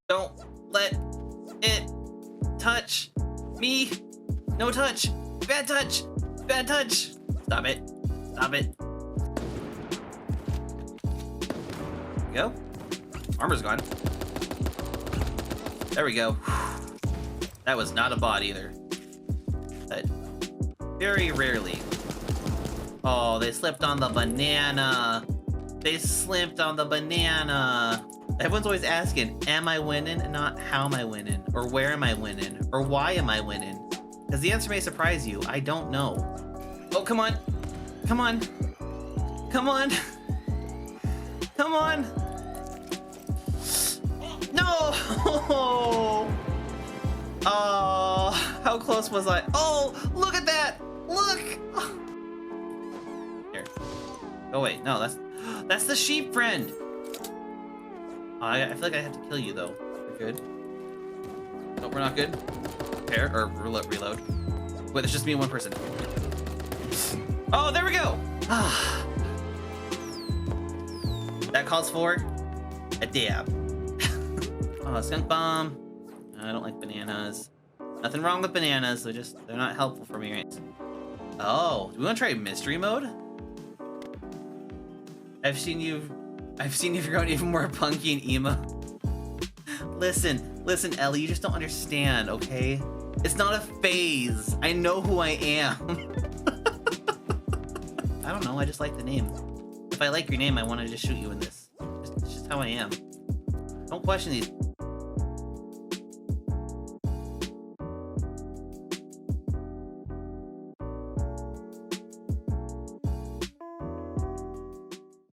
Don't let it touch me. No touch. Bad touch. Bad touch. Stop it. Stop it. There we go. Armor's gone. There we go. That was not a bot either. But very rarely. Oh, they slipped on the banana. They slipped on the banana. Everyone's always asking, am I winning? And not how am I winning? Or where am I winning? Or why am I winning? Because the answer may surprise you. I don't know. Oh, come on. Come on. Come on. Come on. No! Oh, how close was I? Oh, look at that! Look! Here. Oh wait, no, that's the sheep friend. I feel like I have to kill you though. We're good. Nope, we're not good. Repair or reload. Wait, there's just me and one person. Oh, there we go. That calls for a dab. Oh, skunk bomb. I don't like bananas. Nothing wrong with bananas. They're not helpful for me, right? Oh, do we want to try mystery mode? I've seen you've grown even more punky and emo. Listen, Ellie, you just don't understand, okay? It's not a phase. I know who I am. I don't know, I just like the name. If I like your name, I want to just shoot you in this. It's just how I am. Don't question these